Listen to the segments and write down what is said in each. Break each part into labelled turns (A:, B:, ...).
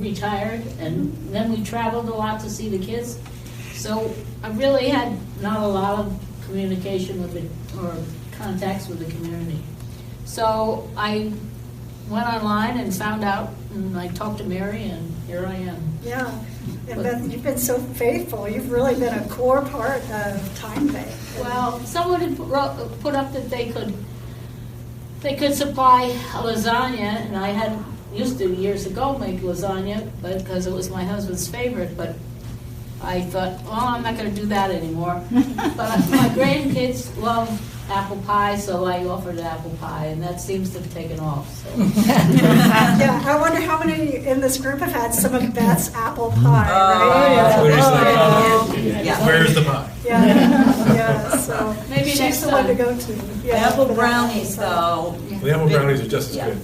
A: retired, and then we traveled a lot to see the kids. So I really had not a lot of communication with or contacts with the community. So I went online and found out, and I talked to Mary, and here I am.
B: Yeah, and Beth, you've been so faithful. You've really been a core part of TimeBank.
A: Well, someone had put up that they could supply a lasagna, and I had used to years ago make lasagna because it was my husband's favorite, but I thought, well, I'm not going to do that anymore. But my grandkids love apple pie, so I offered apple pie, and that seems to have taken off. So.
B: Yeah, I wonder how many in this group have had some of Beth's apple pie, right?
C: Where's the pie?
B: Yeah, so
A: maybe
B: she's
A: next
B: the one to
A: time.
B: go to. Yeah,
D: Apple
B: for that.
D: brownies, though.
C: The apple brownies are just as good.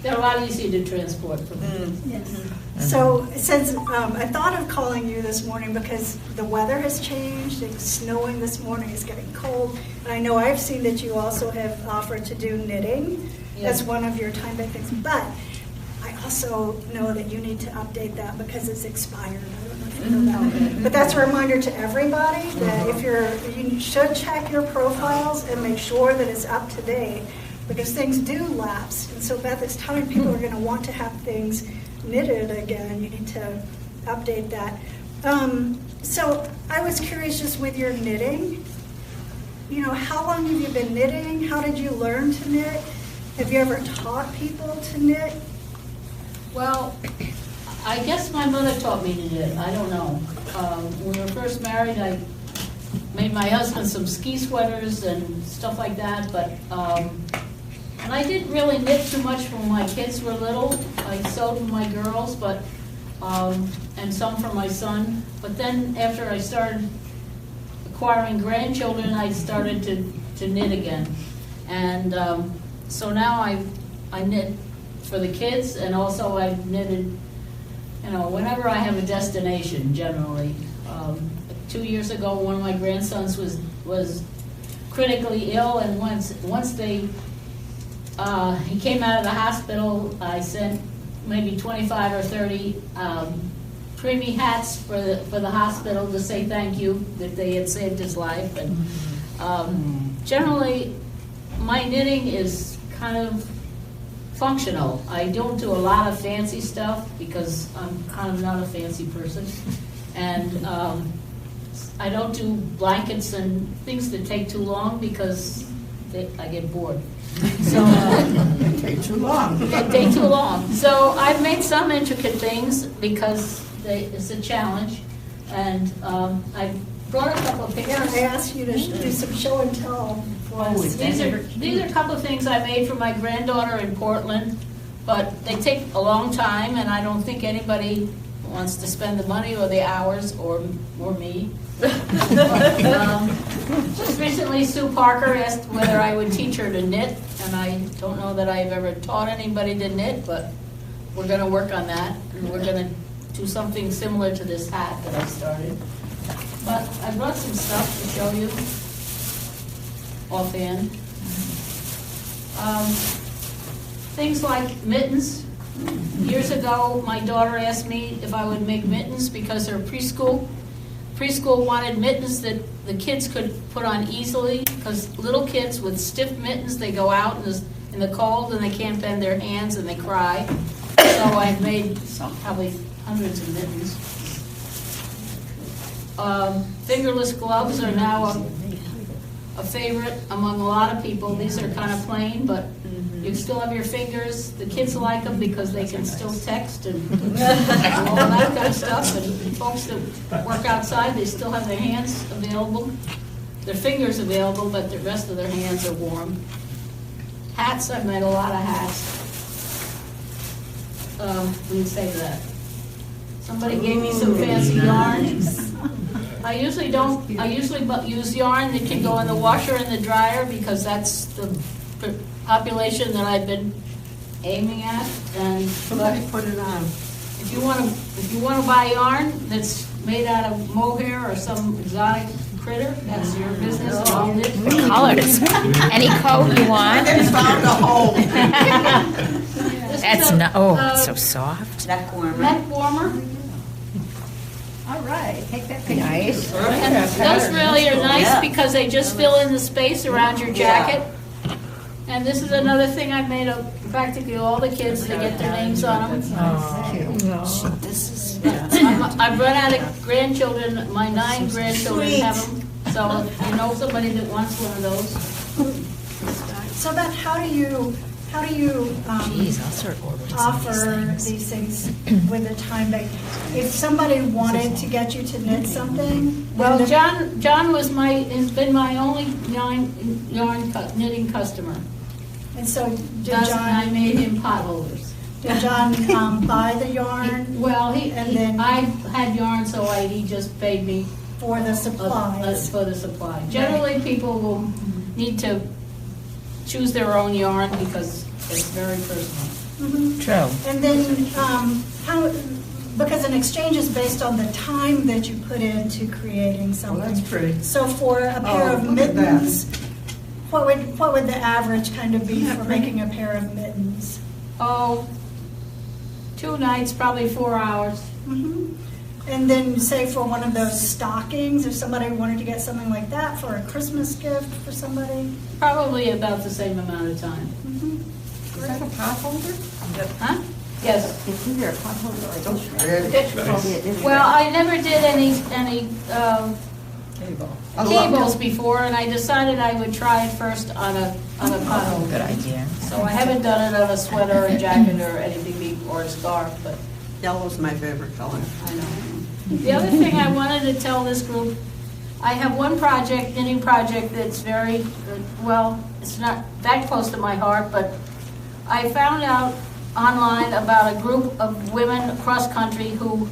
A: They're a lot easier to transport from
B: Yes. So since I thought of calling you this morning because the weather has changed, it's snowing this morning, it's getting cold, and I know I've seen that you also have offered to do knitting as one of your TimeBank things, but I also know that you need to update that because it's expired. I don't know if you know that. But that's a reminder to everybody that you should check your profiles and make sure that it's up to date, because things do lapse. And so Beth, it's time people are going to want to have things knitted again. You need to update that. So I was curious, just with your knitting, how long have you been knitting? How did you learn to knit? Have you ever taught people to knit?
A: Well, I guess my mother taught me to knit. I don't know. When we were first married, I made my husband some ski sweaters and stuff like that, but and I didn't really knit too much when my kids were little. I sewed with my girls, but and some for my son. But then after I started acquiring grandchildren, I started to knit again. And so now I knit for the kids, and also I've knitted, whenever I have a destination, generally. 2 years ago, one of my grandsons was critically ill, and once he came out of the hospital, I sent maybe 25 or 30 preemie hats for the hospital to say thank you that they had saved his life. And generally, my knitting is kind of functional. I don't do a lot of fancy stuff because I'm kind of not a fancy person, and I don't do blankets and things that take too long because I get bored. So
D: They take too long.
A: they take too long. So I've made some intricate things because it's a challenge, and I brought a couple of pictures.
B: Yeah, I asked you to do some show and tell for us.
A: These are a couple of things I made for my granddaughter in Portland, but they take a long time, and I don't think anybody wants to spend the money or the hours or me. But, just recently, Sue Parker asked whether I would teach her to knit, and I don't know that I've ever taught anybody to knit, but we're going to work on that, and we're going to do something similar to this hat that I started. But I brought some stuff to show you offhand. Things like mittens. Years ago, my daughter asked me if I would make mittens because her preschool wanted mittens that the kids could put on easily, because little kids with stiff mittens, they go out in the cold and they can't bend their hands and they cry. So I've made probably hundreds of mittens. Fingerless gloves are now a favorite among a lot of people. These are kind of plain, but you still have your fingers. The kids like them because they can still text and all that kind of stuff. And folks that work outside, they still have their hands available, their fingers available, but the rest of their hands are warm. Hats, I've made a lot of hats. Let me say that. Somebody gave me some fancy yarn. I usually use yarn that can go in the washer and the dryer because that's the population that I've been aiming at. And
D: Somebody put it on.
A: if you want to buy yarn that's made out of mohair or some exotic critter, that's your business. I'll knit for you.
E: Colors. Any coat you want.
D: They found a hole.
A: This
E: That's
A: a,
E: not, oh, it's so soft.
D: Neck warmer.
A: neck warmer.
E: All right, take that picture. Nice.
A: And those really are nice
D: Yeah.
A: because they just fill in the space around your jacket. And this is another thing I made of practically all the kids to get their names on them.
D: This is,
A: I've run out of grandchildren, my 9 grandchildren have them. So if you know somebody that wants one of those.
B: So Beth, how do you
E: Geez, I'll start ordering some of these
B: offer
E: things.
B: these things with a time bank? If somebody wanted to get you to knit something,
A: Well,
B: then
A: John has been my only knitting customer.
B: and so did
A: I
B: John,
A: made him potholders.
B: buy the yarn
A: Well,
B: And then-
A: I had yarn, so he just paid me
B: for the supplies?
A: for the supply. Generally, people will need to choose their own yarn because it's very personal.
B: Mhm.
E: True.
B: And then, how, because an exchange is based on the time that you put into creating something.
D: that's pretty.
B: So for a pair
D: Oh,
B: of
D: look at that.
B: mittens, what would the average kind of be for making a pair of mittens?
A: Oh, 2 nights, probably 4 hours.
B: Mhm. And then say for one of those stockings, if somebody wanted to get something like that for a Christmas gift for somebody.
A: Probably about the same amount of time.
B: Mhm.
D: Is that a pot holder?
A: Huh? Yes.
D: It's either a pot holder or a
A: Well, I never did any cables
D: it.
A: before, and I decided I would try it first on a pot
E: Good idea.
A: So I haven't done it on a sweater, a jacket, or anything, or a scarf, but
D: Yellow's my favorite color.
A: I know. The other thing I wanted to tell this group, I have one knitting project that's very, well, it's not that close to my heart, but I found out online about a group of women across country who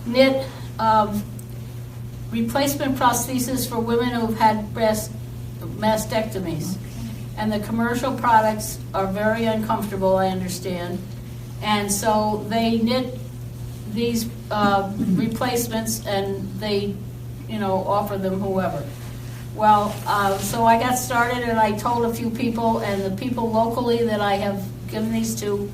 A: knit replacement prostheses for women who've had breast mastectomies. And the commercial products are very uncomfortable, I understand. And so they knit these replacements and they, offer them whoever. Well, so I got started and I told a few people, and the people locally that I have given these to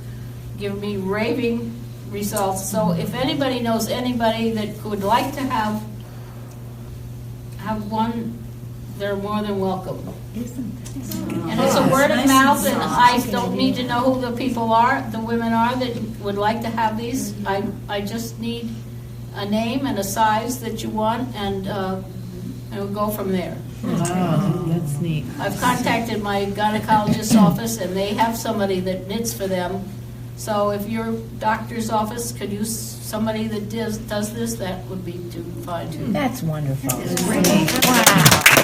A: give me raving results. So if anybody knows anybody that would like to have one, they're more than welcome. And it's a word of mouth, and I don't need to know who the people are, the women are that would like to have these. I just need a name and a size that you want, and we'll go from there.
E: Oh, that's neat.
A: I've contacted my gynecologist's office, and they have somebody that knits for them. So if your doctor's office could use somebody that does this, that would be fine too.
E: That's wonderful. Wow.